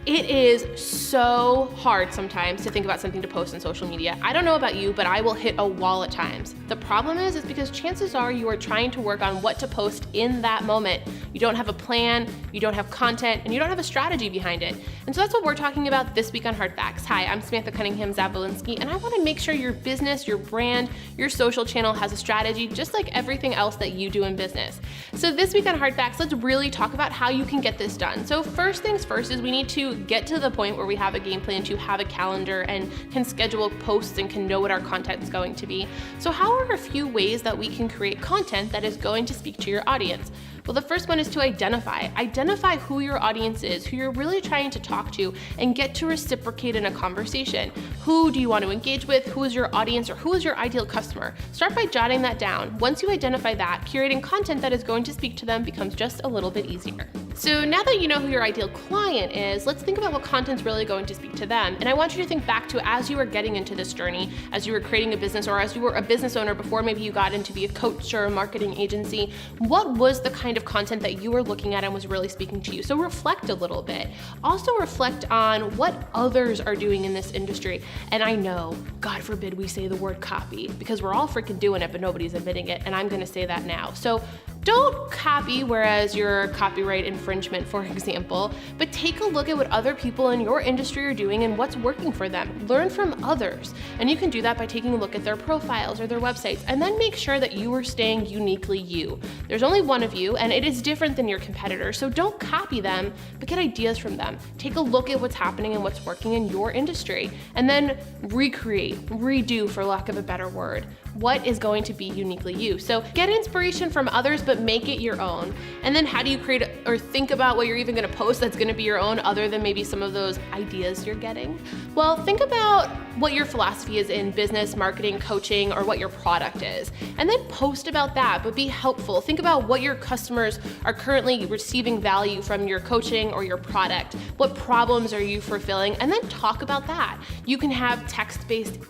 It is so hard sometimes to think about something to post on social media. I don't know about you, but I will hit a wall at times. The problem is because chances are you are trying to work on what to post in that moment. You don't have a plan, you don't have content, and you don't have a strategy behind it. And so that's what we're talking about this week on Hard Facts. Hi, I'm Samantha Cunningham-Zabolinski, and I want to make sure your business, your brand, your social channel has a strategy just like everything else that you do in business. So this week on Hard Facts, let's really talk about how you can get this done. So first things first is we need to get to the point where we have a game plan, to have a calendar and can schedule posts and can know what our content is going to be. So how are a few ways that we can create content that is going to speak to your audience? Well, the first one is to identify who your audience is, who you're really trying to talk to, and get to reciprocate in a conversation. Who do you want to engage with? Who is your audience, or who is your ideal customer? Start by jotting that down. Once you identify that, curating content that is going to speak to them becomes just a little bit easier. So now that you know who your ideal client is, let's think about what content's really going to speak to them. And I want you to think back to as you were getting into this journey, as you were creating a business, or as you were a business owner before maybe you got into be a coach or a marketing agency, what was the kind of content that you were looking at and was really speaking to you? So reflect a little bit. Also reflect on what others are doing in this industry. And I know, God forbid we say the word copy, because we're all freaking doing it, but nobody's admitting it. And I'm gonna say that now. So don't copy whereas you're copyright infringement, for example, but take a look at what other people in your industry are doing and what's working for them. Learn from others. And you can do that by taking a look at their profiles or their websites, and then make sure that you are staying uniquely you. There's only one of you, and it is different than your competitors, so don't copy them, but get ideas from them. Take a look at what's happening and what's working in your industry, and then recreate, redo, for lack of a better word, what is going to be uniquely you. So get inspiration from others, but make it your own. And then how do you create or think about what you're even gonna post that's gonna be your own, other than maybe some of those ideas you're getting? Well, think about what your philosophy is in business, marketing, coaching, or what your product is. And then post about that, but be helpful. Think about what your customers are currently receiving value from your coaching or your product. What problems are you fulfilling? And then talk about that. You can have text-based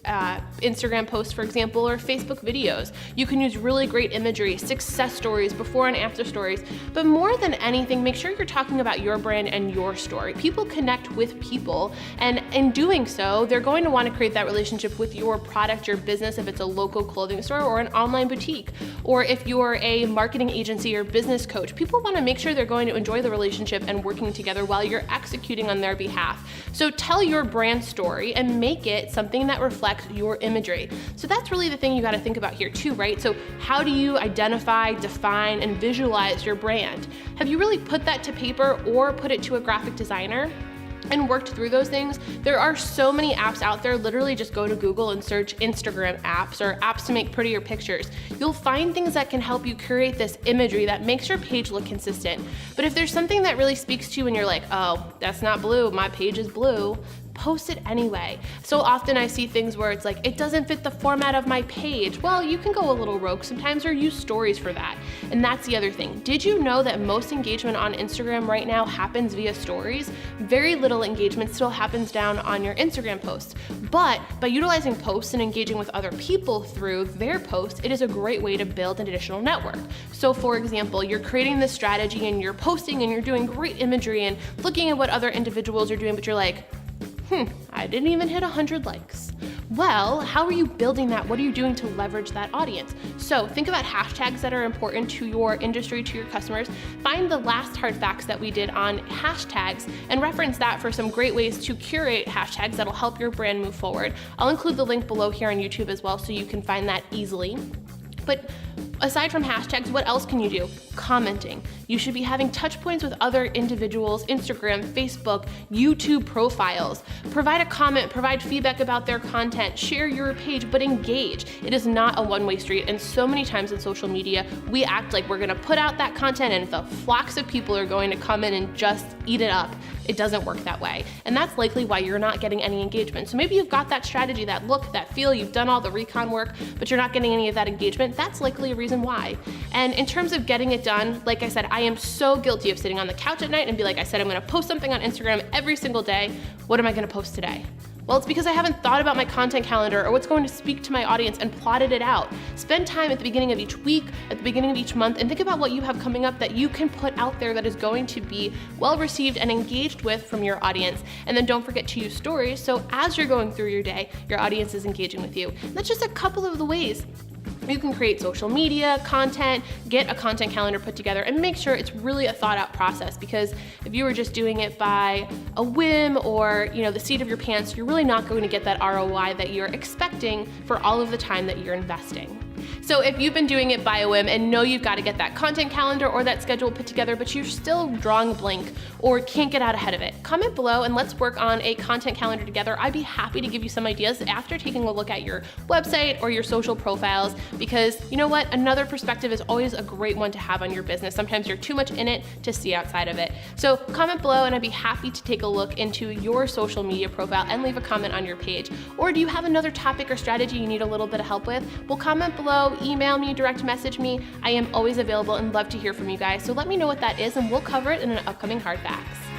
Instagram posts, for example, or Facebook videos. You can use really great imagery, success stories, before and after stories, but more than anything, make sure you're talking about your brand and your story. People connect with people, and in doing so, they're going to want to create that relationship with your product, your business, if it's a local clothing store or an online boutique, or if you're a marketing agency or business coach. People want to make sure they're going to enjoy the relationship and working together while you're executing on their behalf. So tell your brand story and make it something that reflects your imagery. So that's really the thing you got to think about here too, right? So how do you identify, define, and visualize your brand? Have you really put that to paper or put it to a graphic designer and worked through those things? There are so many apps out there. Literally just go to Google and search Instagram apps or apps to make prettier pictures. You'll find things that can help you create this imagery that makes your page look consistent. But if there's something that really speaks to you and you're like, oh, that's not blue, my page is blue, post it anyway. So often I see things where it's like, it doesn't fit the format of my page. Well, you can go a little rogue sometimes or use stories for that. And that's the other thing. Did you know that most engagement on Instagram right now happens via stories? Very little engagement still happens down on your Instagram posts. But by utilizing posts and engaging with other people through their posts, it is a great way to build an additional network. So for example, you're creating this strategy and you're posting and you're doing great imagery and looking at what other individuals are doing, but you're like, I didn't even hit 100 likes. Well, how are you building that? What are you doing to leverage that audience? So think about hashtags that are important to your industry, to your customers. Find the last hard facts that we did on hashtags and reference that for some great ways to curate hashtags that'll help your brand move forward. I'll include the link below here on YouTube as well so you can find that easily. But aside from hashtags, what else can you do? Commenting. You should be having touch points with other individuals, Instagram, Facebook, YouTube profiles. Provide a comment, provide feedback about their content, share your page, but engage. It is not a one-way street, and so many times in social media, we act like we're gonna put out that content and the flocks of people are going to come in and just eat it up. It doesn't work that way. And that's likely why you're not getting any engagement. So maybe you've got that strategy, that look, that feel, you've done all the recon work, but you're not getting any of that engagement. That's likely a reason why. And in terms of getting it done, like I said, I am so guilty of sitting on the couch at night and be like, I said I'm gonna post something on Instagram every single day. What am I gonna post today? Well, it's because I haven't thought about my content calendar or what's going to speak to my audience and plotted it out. Spend time at the beginning of each week, at the beginning of each month, and think about what you have coming up that you can put out there that is going to be well received and engaged with from your audience. And then don't forget to use stories, so as you're going through your day, your audience is engaging with you. And that's just a couple of the ways you can create social media content, get a content calendar put together, and make sure it's really a thought out process, because if you were just doing it by a whim or the seat of your pants, you're really not going to get that ROI that you're expecting for all of the time that you're investing. So if you've been doing it by a whim and know you've got to get that content calendar or that schedule put together, but you're still drawing a blank or can't get out ahead of it, comment below and let's work on a content calendar together. I'd be happy to give you some ideas after taking a look at your website or your social profiles, because you know what? Another perspective is always a great one to have on your business. Sometimes you're too much in it to see outside of it. So comment below and I'd be happy to take a look into your social media profile and leave a comment on your page. Or do you have another topic or strategy you need a little bit of help with? Well, comment below, email me, direct message me. I am always available and love to hear from you guys. So let me know what that is and we'll cover it in an upcoming Hard Facts.